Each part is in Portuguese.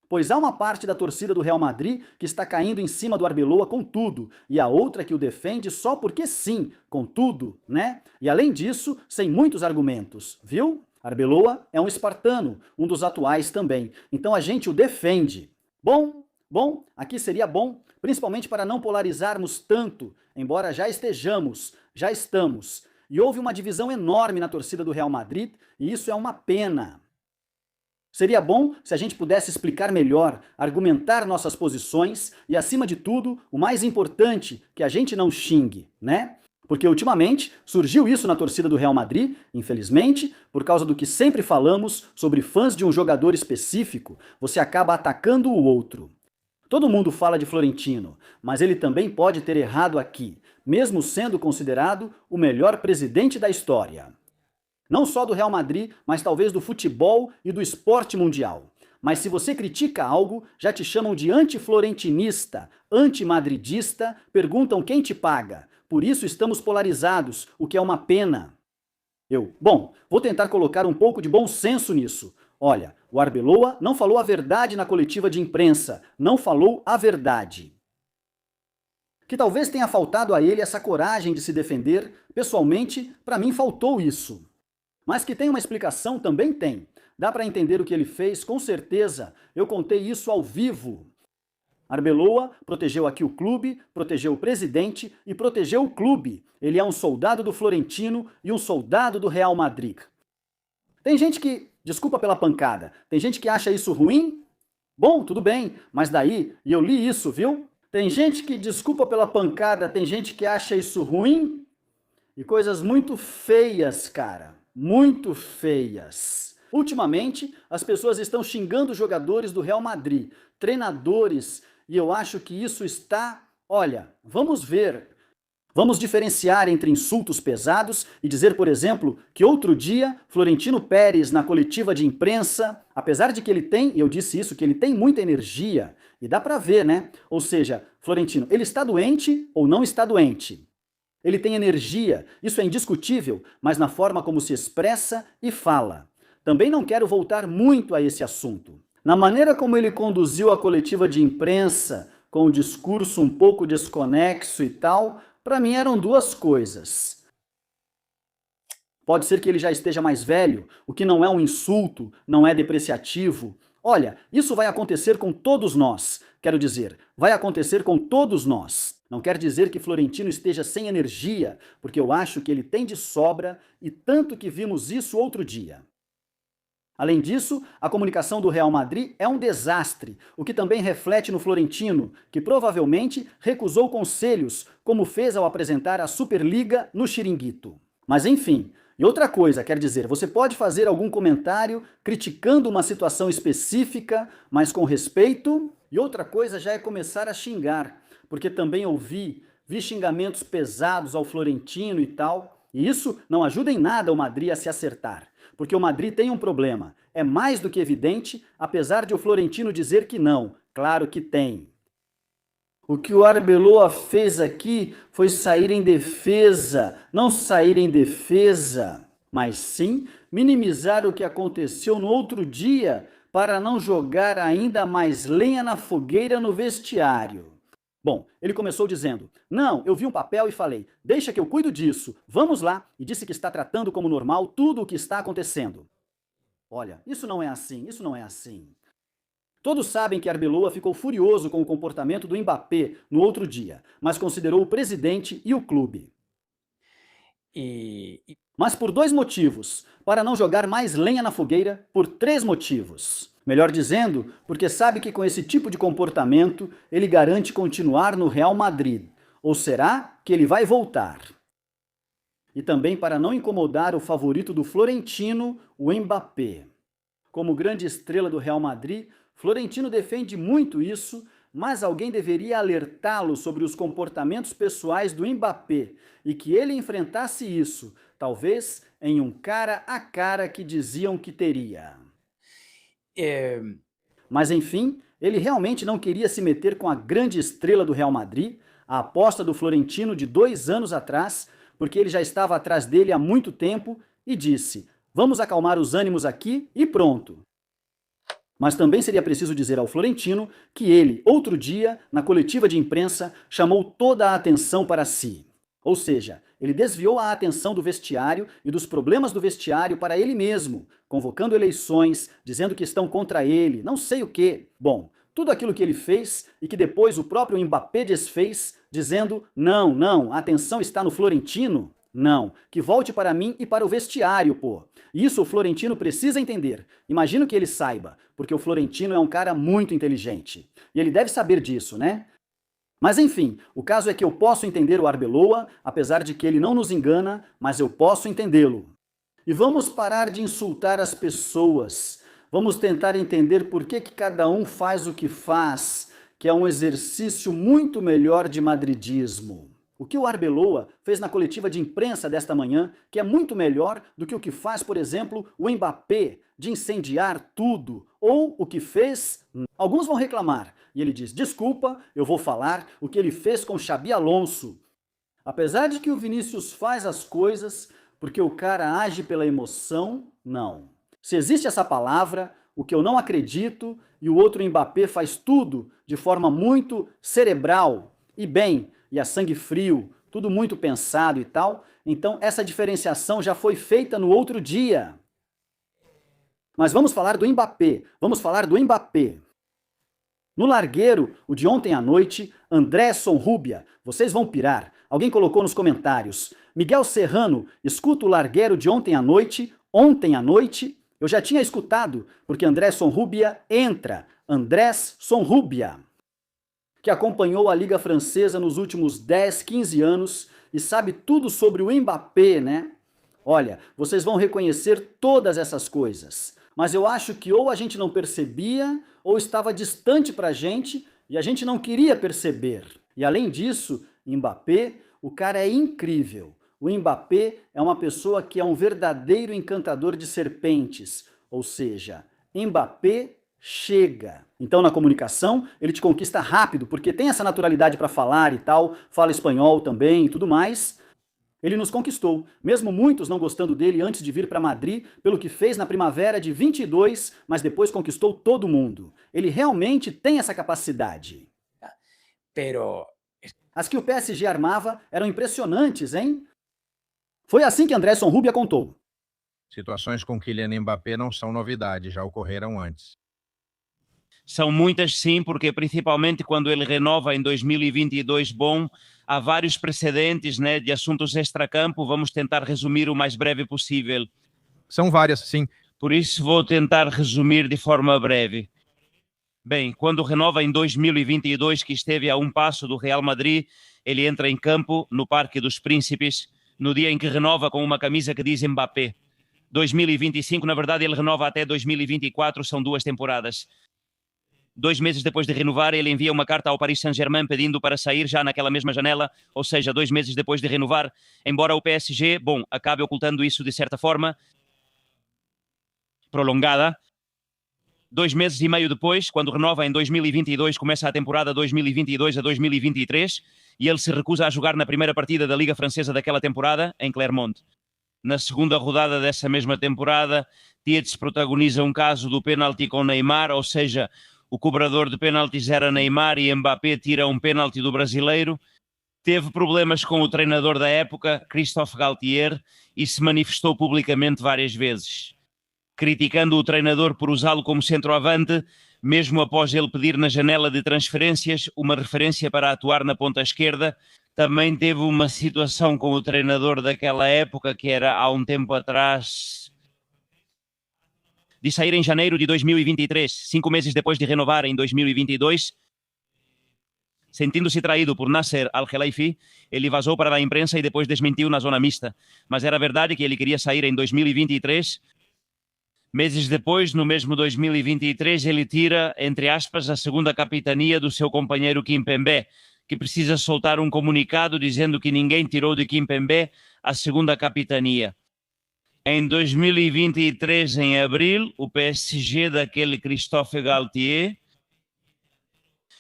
Pois há uma parte da torcida do Real Madrid que está caindo em cima do Arbeloa com tudo, e a outra que o defende só porque sim, com tudo, né? E além disso, sem muitos argumentos, viu? Arbeloa é um espartano, um dos atuais também, então a gente o defende. Bom, aqui seria bom, principalmente para não polarizarmos tanto, embora já estamos. E houve uma divisão enorme na torcida do Real Madrid, e isso é uma pena. Seria bom se a gente pudesse explicar melhor, argumentar nossas posições e, acima de tudo, o mais importante, que a gente não xingue, né? Porque ultimamente surgiu isso na torcida do Real Madrid, infelizmente, por causa do que sempre falamos sobre fãs de um jogador específico, você acaba atacando o outro. Todo mundo fala de Florentino, mas ele também pode ter errado aqui, mesmo sendo considerado o melhor presidente da história. Não só do Real Madrid, mas talvez do futebol e do esporte mundial. Mas se você critica algo, já te chamam de anti-florentinista, anti-madridista, perguntam quem te paga. Por isso estamos polarizados, o que é uma pena. Vou tentar colocar um pouco de bom senso nisso. Olha, o Arbeloa não falou a verdade na coletiva de imprensa, não falou a verdade. Que talvez tenha faltado a ele essa coragem de se defender, pessoalmente, para mim faltou isso. Mas que tem uma explicação, também tem. Dá para entender o que ele fez, com certeza. Eu contei isso ao vivo. Arbeloa protegeu aqui o clube, protegeu o presidente e protegeu o clube. Ele é um soldado do Florentino e um soldado do Real Madrid. Tem gente que, desculpa pela pancada, tem gente que acha isso ruim? Bom, tudo bem, mas daí, e eu li isso, viu? Tem gente que, desculpa pela pancada, tem gente que acha isso ruim? E coisas muito feias, cara. Muito feias. Ultimamente, as pessoas estão xingando jogadores do Real Madrid, treinadores, e eu acho que isso está... Olha, vamos ver. Vamos diferenciar entre insultos pesados e dizer, por exemplo, que outro dia, Florentino Pérez, na coletiva de imprensa, apesar de que ele tem, e eu disse isso, que ele tem muita energia, e dá pra ver, né? Ou seja, Florentino, ele está doente ou não está doente? Ele tem energia, isso é indiscutível, mas na forma como se expressa e fala. Também não quero voltar muito a esse assunto. Na maneira como ele conduziu a coletiva de imprensa, com o discurso um pouco desconexo e tal, para mim eram duas coisas. Pode ser que ele já esteja mais velho, o que não é um insulto, não é depreciativo. Olha, isso vai acontecer com todos nós. Quero dizer, vai acontecer com todos nós. Não quer dizer que Florentino esteja sem energia, porque eu acho que ele tem de sobra, e tanto que vimos isso outro dia. Além disso, a comunicação do Real Madrid é um desastre, o que também reflete no Florentino, que provavelmente recusou conselhos, como fez ao apresentar a Superliga no Chiringuito. Mas enfim, e outra coisa, quer dizer, você pode fazer algum comentário criticando uma situação específica, mas com respeito, e outra coisa já é começar a xingar, porque também vi xingamentos pesados ao Florentino e tal, e isso não ajuda em nada o Madrid a se acertar, porque o Madrid tem um problema, é mais do que evidente, apesar de o Florentino dizer que não, claro que tem. O que o Arbeloa fez aqui foi sair em defesa, não sair em defesa, mas sim minimizar o que aconteceu no outro dia para não jogar ainda mais lenha na fogueira no vestiário. Bom, ele começou dizendo, não, eu vi um papel e falei, deixa que eu cuido disso, vamos lá, e disse que está tratando como normal tudo o que está acontecendo. Olha, isso não é assim. Todos sabem que Arbeloa ficou furioso com o comportamento do Mbappé no outro dia, mas considerou o presidente e o clube. Mas por 2 motivos, para não jogar mais lenha na fogueira, por 3 motivos. Melhor dizendo, porque sabe que com esse tipo de comportamento ele garante continuar no Real Madrid. Ou será que ele vai voltar? E também para não incomodar o favorito do Florentino, o Mbappé. Como grande estrela do Real Madrid, Florentino defende muito isso, mas alguém deveria alertá-lo sobre os comportamentos pessoais do Mbappé e que ele enfrentasse isso, talvez em um cara a cara que diziam que teria. Mas enfim, ele realmente não queria se meter com a grande estrela do Real Madrid, a aposta do Florentino de 2 anos atrás, porque ele já estava atrás dele há muito tempo, e disse, vamos acalmar os ânimos aqui e pronto. Mas também seria preciso dizer ao Florentino que ele, outro dia, na coletiva de imprensa, chamou toda a atenção para si. Ou seja, ele desviou a atenção do vestiário e dos problemas do vestiário para ele mesmo, convocando eleições, dizendo que estão contra ele, não sei o quê. Bom, tudo aquilo que ele fez e que depois o próprio Mbappé desfez, dizendo: não, não, a atenção está no Florentino. Não, que volte para mim e para o vestiário, pô. Isso o Florentino precisa entender. Imagino que ele saiba, porque o Florentino é um cara muito inteligente. E ele deve saber disso, né? Mas enfim, o caso é que eu posso entender o Arbeloa, apesar de que ele não nos engana, mas eu posso entendê-lo. E vamos parar de insultar as pessoas. Vamos tentar entender por que cada um faz o que faz, que é um exercício muito melhor de madridismo. O que o Arbeloa fez na coletiva de imprensa desta manhã, que é muito melhor do que o que faz, por exemplo, o Mbappé, de incendiar tudo, ou o que fez... Alguns vão reclamar, e ele diz: desculpa, eu vou falar o que ele fez com Xabi Alonso. Apesar de que o Vinícius faz as coisas porque o cara age pela emoção, não. Se existe essa palavra, o que eu não acredito, e o outro Mbappé faz tudo de forma muito cerebral, e bem, e a sangue frio, tudo muito pensado e tal, então essa diferenciação já foi feita no outro dia. Mas vamos falar do Mbappé, vamos falar do Mbappé. No largueiro, o de ontem à noite, André Sonrubia, vocês vão pirar. Alguém colocou nos comentários: Miguel Serrano, escuta o largueiro de ontem à noite, eu já tinha escutado, porque André Sonrubia entra, Andrés Sonrubia, que acompanhou a Liga Francesa nos últimos 10, 15 anos e sabe tudo sobre o Mbappé, né? Olha, vocês vão reconhecer todas essas coisas, mas eu acho que ou a gente não percebia, ou estava distante pra gente e a gente não queria perceber. E além disso, Mbappé, o cara é incrível. O Mbappé é uma pessoa que é um verdadeiro encantador de serpentes, ou seja, Mbappé chega. Então, na comunicação, ele te conquista rápido, porque tem essa naturalidade para falar e tal, fala espanhol também e tudo mais. Ele nos conquistou, mesmo muitos não gostando dele antes de vir para Madrid, pelo que fez na primavera de 22, mas depois conquistou todo mundo. Ele realmente tem essa capacidade. Pero... As que o PSG armava eram impressionantes, hein? Foi assim que André Sonrubia contou. Situações com Kylian Mbappé não são novidade, já ocorreram antes. São muitas, sim, porque principalmente quando ele renova em 2022, bom, há vários precedentes, né, de assuntos extracampo. Vamos tentar resumir o mais breve possível. São várias, sim. Por isso vou tentar resumir de forma breve. Bem, quando renova em 2022, que esteve a um passo do Real Madrid, ele entra em campo no Parque dos Príncipes, no dia em que renova com uma camisa que diz Mbappé. 2025, na verdade, ele renova até 2024, são 2 temporadas. 2 meses depois de renovar, ele envia uma carta ao Paris Saint-Germain pedindo para sair já naquela mesma janela, ou seja, 2 meses depois de renovar, embora o PSG, bom, acabe ocultando isso de certa forma, prolongada. 2 meses e meio depois, quando renova em 2022, começa a temporada 2022 a 2023, e ele se recusa a jogar na primeira partida da Liga Francesa daquela temporada, em Clermont. Na segunda rodada dessa mesma temporada, Tietz protagoniza um caso do pênalti com Neymar, ou seja, o cobrador de pênaltis era Neymar e Mbappé tira um pênalti do brasileiro. Teve problemas com o treinador da época, Christophe Galtier, e se manifestou publicamente várias vezes, criticando o treinador por usá-lo como centroavante, mesmo após ele pedir na janela de transferências uma referência para atuar na ponta esquerda. Também teve uma situação com o treinador daquela época, que era há um tempo atrás, de sair em janeiro de 2023, 5 meses depois de renovar em 2022. Sentindo-se traído por Nasser Al-Khelaifi, ele vazou para a imprensa e depois desmentiu na zona mista. Mas era verdade que ele queria sair em 2023. Meses depois, no mesmo 2023, ele tira, entre aspas, a segunda capitania do seu companheiro Kimpembe, que precisa soltar um comunicado dizendo que ninguém tirou de Kimpembe a segunda capitania. Em 2023, em abril, o PSG daquele Christophe Galtier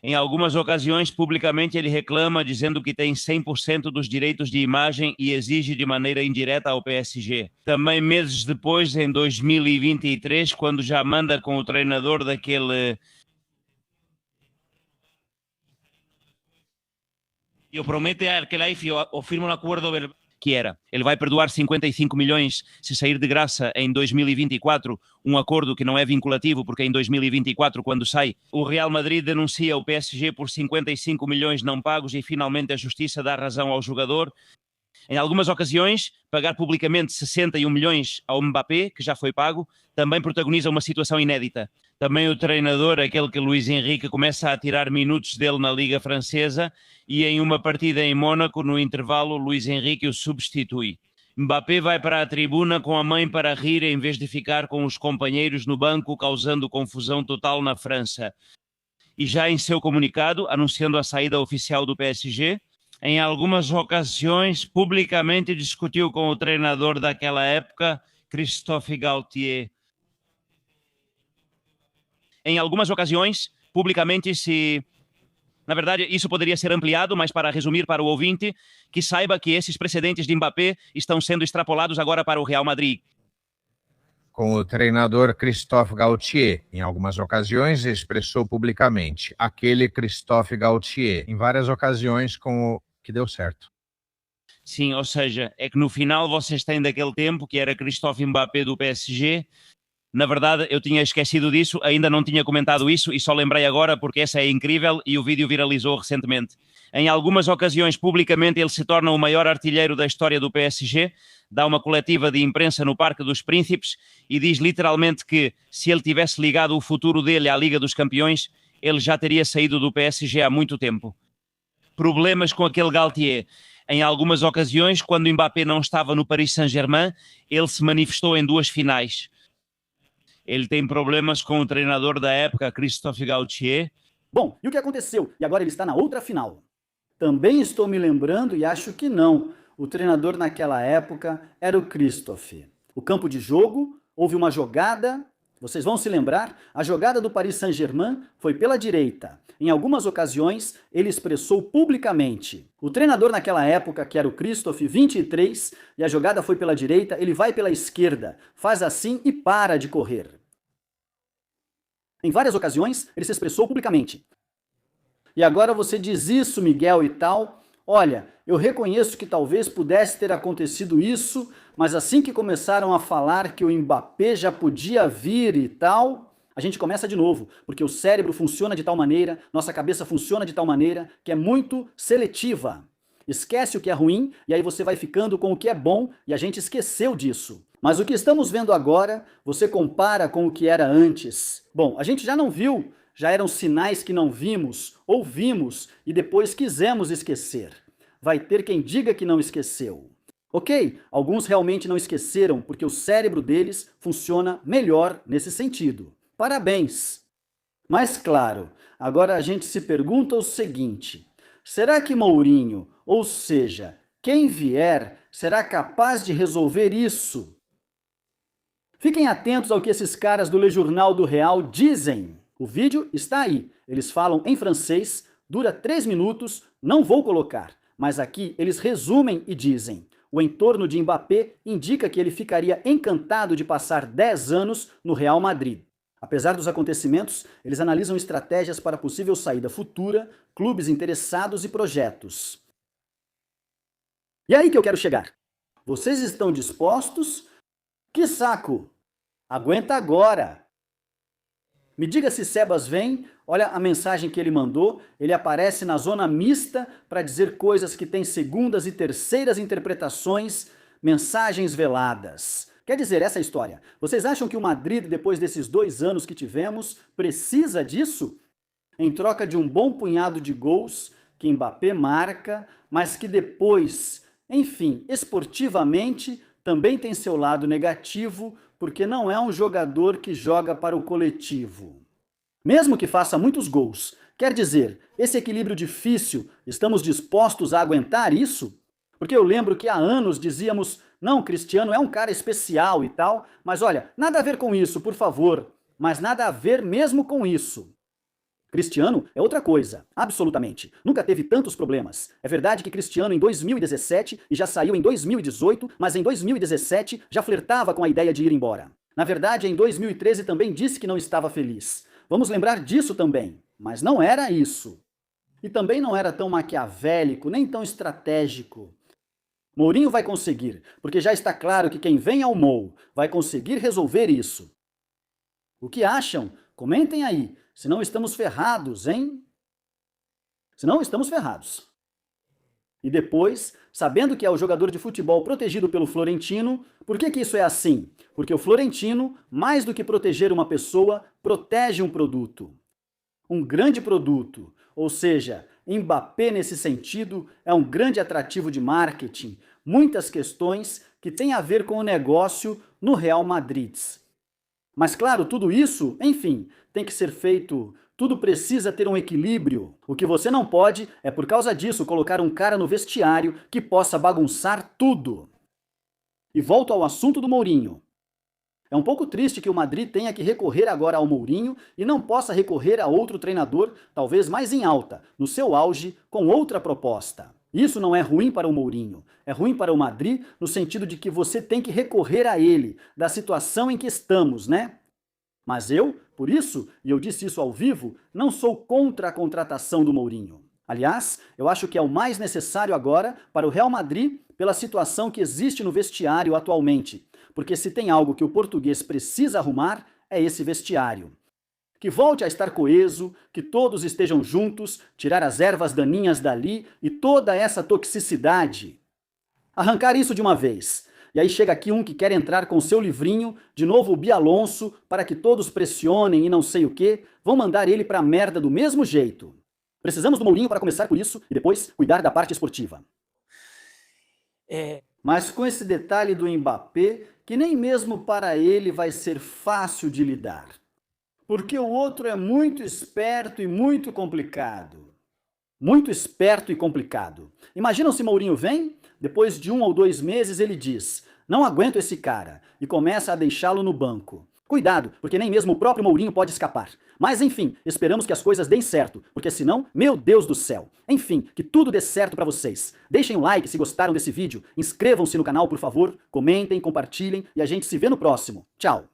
Em algumas ocasiões, publicamente, ele reclama, dizendo que tem 100% dos direitos de imagem e exige de maneira indireta ao PSG. Também meses depois, em 2023, quando já manda com o treinador daquele... Eu prometo a Herbalife ou firma um acordo verbal. Que era, ele vai perdoar 55 milhões se sair de graça em 2024, um acordo que não é vinculativo, porque em 2024, quando sai, o Real Madrid denuncia o PSG por 55 milhões não pagos e finalmente a justiça dá razão ao jogador. Em algumas ocasiões, pagar publicamente 61 milhões ao Mbappé, que já foi pago, também protagoniza uma situação inédita. Também o treinador, aquele que Luís Henrique começa a tirar minutos dele na Liga Francesa e em uma partida em Mônaco, no intervalo, Luís Henrique o substitui. Mbappé vai para a tribuna com a mãe para rir em vez de ficar com os companheiros no banco, causando confusão total na França. E já em seu comunicado, anunciando a saída oficial do PSG, em algumas ocasiões, publicamente discutiu com o treinador daquela época, Christophe Galtier. Em algumas ocasiões, publicamente se... Na verdade, isso poderia ser ampliado, mas para resumir para o ouvinte, que saiba que esses precedentes de Mbappé estão sendo extrapolados agora para o Real Madrid. Com o treinador Christophe Galtier, em algumas ocasiões, expressou publicamente aquele Christophe Galtier, em várias ocasiões com o que deu certo. Sim, ou seja, é que no final vocês têm daquele tempo que era Christophe Mbappé do PSG. Na verdade, eu tinha esquecido disso, ainda não tinha comentado isso e só lembrei agora porque essa é incrível e o vídeo viralizou recentemente. Em algumas ocasiões, publicamente, ele se torna o maior artilheiro da história do PSG, dá uma coletiva de imprensa no Parque dos Príncipes e diz literalmente que se ele tivesse ligado o futuro dele à Liga dos Campeões, ele já teria saído do PSG há muito tempo. Problemas com aquele Galtier. Em algumas ocasiões, quando o Mbappé não estava no Paris Saint-Germain, ele se manifestou em 2 finais. Ele tem problemas com o treinador da época, Christophe Galtier. Bom, e o que aconteceu? E agora ele está na outra final. Também estou me lembrando e acho que não. O treinador naquela época era o Christophe. O campo de jogo, houve uma jogada, vocês vão se lembrar, a jogada do Paris Saint-Germain foi pela direita. Em algumas ocasiões, ele expressou publicamente. O treinador naquela época, que era o Christophe, 23, e a jogada foi pela direita, ele vai pela esquerda, faz assim e para de correr. Em várias ocasiões, ele se expressou publicamente. E agora você diz isso, Miguel, e tal. Olha, eu reconheço que talvez pudesse ter acontecido isso, mas assim que começaram a falar que o Mbappé já podia vir e tal, a gente começa de novo, porque o cérebro funciona de tal maneira, nossa cabeça funciona de tal maneira, que é muito seletiva. Esquece o que é ruim, e aí você vai ficando com o que é bom, e a gente esqueceu disso. Mas o que estamos vendo agora, você compara com o que era antes. Bom, a gente já não viu, já eram sinais que não vimos, ou vimos, e depois quisemos esquecer. Vai ter quem diga que não esqueceu. Ok, alguns realmente não esqueceram, porque o cérebro deles funciona melhor nesse sentido. Parabéns! Mas claro, agora a gente se pergunta o seguinte, será que Mourinho, ou seja, quem vier, será capaz de resolver isso? Fiquem atentos ao que esses caras do Le Journal do Real dizem. O vídeo está aí, eles falam em francês, dura 3 minutos, não vou colocar, mas aqui eles resumem e dizem: o entorno de Mbappé indica que ele ficaria encantado de passar 10 anos no Real Madrid. Apesar dos acontecimentos, eles analisam estratégias para possível saída futura, clubes interessados e projetos. E aí que eu quero chegar. Vocês estão dispostos? Que saco! Aguenta agora! Me diga se Sebas vem, olha a mensagem que ele mandou, ele aparece na zona mista para dizer coisas que têm segundas e terceiras interpretações, mensagens veladas. Quer dizer, essa história. Vocês acham que o Madrid, depois desses 2 anos que tivemos, precisa disso? Em troca de um bom punhado de gols que Mbappé marca, mas que depois, enfim, esportivamente, também tem seu lado negativo, porque não é um jogador que joga para o coletivo. Mesmo que faça muitos gols, quer dizer, esse equilíbrio difícil, estamos dispostos a aguentar isso? Porque eu lembro que há anos dizíamos, não, Cristiano é um cara especial e tal, mas olha, nada a ver com isso, por favor, mas nada a ver mesmo com isso. Cristiano é outra coisa, absolutamente. Nunca teve tantos problemas. É verdade que Cristiano em 2017 e já saiu em 2018, mas em 2017 já flertava com a ideia de ir embora. Na verdade, em 2013 também disse que não estava feliz. Vamos lembrar disso também. Mas não era isso. E também não era tão maquiavélico, nem tão estratégico. Mourinho vai conseguir, porque já está claro que quem vem ao Mou vai conseguir resolver isso. O que acham? Comentem aí. Senão estamos ferrados, hein? Senão estamos ferrados. E depois, sabendo que é o jogador de futebol protegido pelo Florentino, por que isso é assim? Porque o Florentino, mais do que proteger uma pessoa, protege um produto. Um grande produto. Ou seja, Mbappé nesse sentido é um grande atrativo de marketing. Muitas questões que têm a ver com o negócio no Real Madrid. Mas claro, tudo isso, enfim, tem que ser feito, tudo precisa ter um equilíbrio. O que você não pode é, por causa disso, colocar um cara no vestiário que possa bagunçar tudo. E volto ao assunto do Mourinho. É um pouco triste que o Madrid tenha que recorrer agora ao Mourinho e não possa recorrer a outro treinador, talvez mais em alta, no seu auge, com outra proposta. Isso não é ruim para o Mourinho, é ruim para o Madrid no sentido de que você tem que recorrer a ele, da situação em que estamos, né? Mas eu, por isso, e eu disse isso ao vivo, não sou contra a contratação do Mourinho. Aliás, eu acho que é o mais necessário agora para o Real Madrid pela situação que existe no vestiário atualmente. Porque se tem algo que o português precisa arrumar, é esse vestiário. Que volte a estar coeso, que todos estejam juntos, tirar as ervas daninhas dali e toda essa toxicidade. Arrancar isso de uma vez. E aí chega aqui um que quer entrar com seu livrinho, de novo o Bialonso, para que todos pressionem e não sei o quê, vão mandar ele pra merda do mesmo jeito. Precisamos do Mourinho para começar por isso e depois cuidar da parte esportiva. Mas com esse detalhe do Mbappé, que nem mesmo para ele vai ser fácil de lidar. Porque o outro é muito esperto e muito complicado. Muito esperto e complicado. Imaginam se Mourinho vem, depois de 1 ou 2 meses ele diz: não aguento esse cara, e começa a deixá-lo no banco. Cuidado, porque nem mesmo o próprio Mourinho pode escapar. Mas enfim, esperamos que as coisas deem certo, porque senão, meu Deus do céu. Enfim, que tudo dê certo pra vocês. Deixem um like se gostaram desse vídeo, inscrevam-se no canal por favor, comentem, compartilhem e a gente se vê no próximo. Tchau!